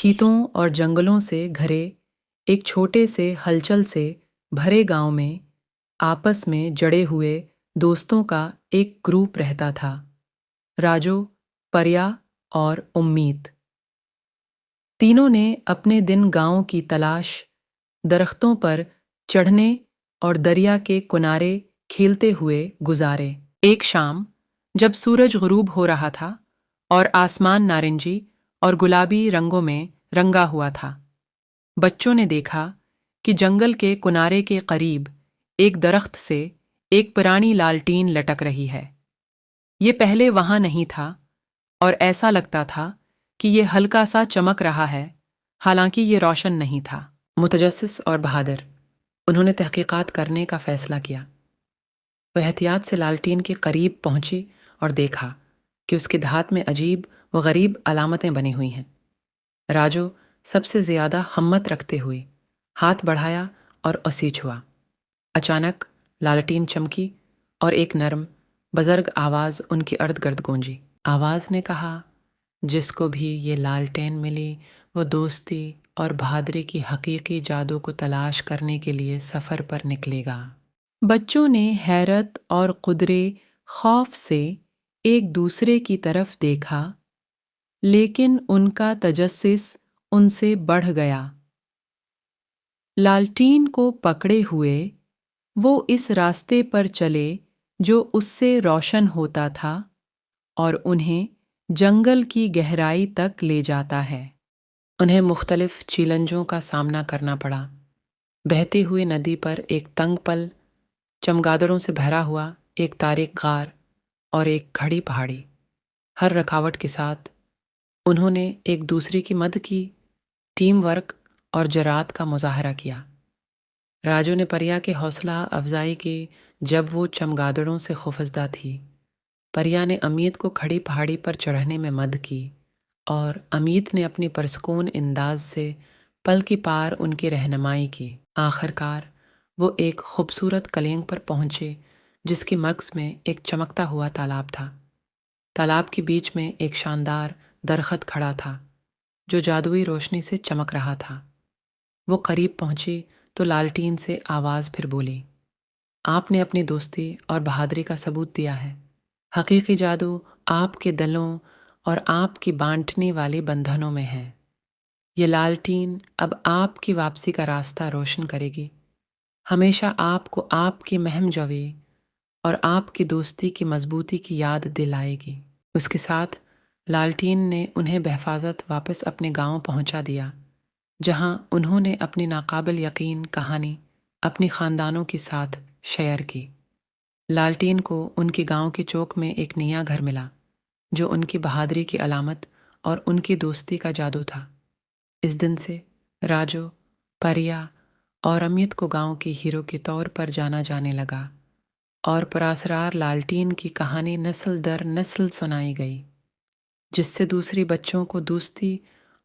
کھیتوں اور جنگلوں سے گھرے ایک چھوٹے سے ہلچل سے بھرے گاؤں میں آپس میں جڑے ہوئے دوستوں کا ایک گروپ رہتا تھا۔ راجو، پریا اور امید تینوں نے اپنے دن گاؤں کی تلاش، درختوں پر چڑھنے اور دریا کے کنارے کھیلتے ہوئے گزارے۔ ایک شام جب سورج غروب ہو رہا تھا اور آسمان نارنجی اور گلابی رنگوں میں رنگا ہوا تھا، بچوں نے دیکھا کہ جنگل کے کنارے کے قریب ایک درخت سے ایک پرانی لالٹین لٹک رہی ہے۔ یہ پہلے وہاں نہیں تھا اور ایسا لگتا تھا کہ یہ ہلکا سا چمک رہا ہے، حالانکہ یہ روشن نہیں تھا۔ متجسس اور بہادر، انہوں نے تحقیقات کرنے کا فیصلہ کیا۔ وہ احتیاط سے لالٹین کے قریب پہنچی اور دیکھا کہ اس کے دھات میں عجیب و غریب علامتیں بنی ہوئی ہیں۔ راجو سب سے زیادہ ہمت رکھتے ہوئے ہاتھ بڑھایا اور اسے چھوا۔ اچانک لالٹین چمکی اور ایک نرم، بزرگ آواز ان کے ارد گرد گونجی۔ آواز نے کہا، جس کو بھی یہ لالٹین ملی وہ دوستی اور بہادری کی حقیقی جادو کو تلاش کرنے کے لیے سفر پر نکلے گا۔ بچوں نے حیرت اور قدرے خوف سے ایک دوسرے کی طرف دیکھا، لیکن ان کا تجسس ان سے بڑھ گیا۔ لالٹین کو پکڑے ہوئے وہ اس راستے پر چلے جو اس سے روشن ہوتا تھا اور انہیں جنگل کی گہرائی تک لے جاتا ہے۔ انہیں مختلف چیلنجوں کا سامنا کرنا پڑا۔ بہتی ہوئی ندی پر ایک تنگ پل، چمگادڑوں سے بھرا ہوا ایک تاریک غار اور ایک کھڑی پہاڑی۔ ہر رکاوٹ کے ساتھ انہوں نے ایک دوسرے کی مدد کی، ٹیم ورک اور جرات کا مظاہرہ کیا۔ راجو نے پریا کے حوصلہ افزائی کی جب وہ چمگادڑوں سے خوفزدہ تھی۔ پریا نے امید کو کھڑی پہاڑی پر چڑھنے میں مدد کی اور امید نے اپنی پرسکون انداز سے پل کی پار ان کی رہنمائی کی۔ آخر کار وہ ایک خوبصورت کلینگ پر پہنچے جس کی مرکز میں ایک چمکتا ہوا تالاب تھا۔ تالاب کے بیچ میں ایک شاندار درخت کھڑا تھا جو جادوئی روشنی سے چمک رہا تھا۔ وہ قریب پہنچی تو لالٹین سے آواز پھر بولی، آپ نے اپنی دوستی اور بہادری کا ثبوت دیا ہے۔ حقیقی جادو آپ کے دلوں اور آپ کی بانٹنے والی بندھنوں میں ہے۔ یہ لالٹین اب آپ کی واپسی کا راستہ روشن کرے گی، ہمیشہ آپ کو آپ کی مہم جوئی اور آپ کی دوستی کی مضبوطی کی یاد دلائے گی۔ اس کے ساتھ لالٹین نے انہیں بحفاظت واپس اپنے گاؤں پہنچا دیا، جہاں انہوں نے اپنی ناقابل یقین کہانی اپنی خاندانوں کے ساتھ شیئر کی۔ لالٹین کو ان کے گاؤں کے چوک میں ایک نیا گھر ملا جو ان کی بہادری کی علامت اور ان کی دوستی کا جادو تھا۔ اس دن سے راجو، پریا اور امیت کو گاؤں کی ہیرو کے طور پر جانا جانے لگا اور پراسرار لالٹین کی کہانی نسل در نسل سنائی گئی، جس سے دوسری بچوں کو دوستی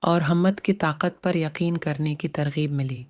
اور ہمت کی طاقت پر یقین کرنے کی ترغیب ملی۔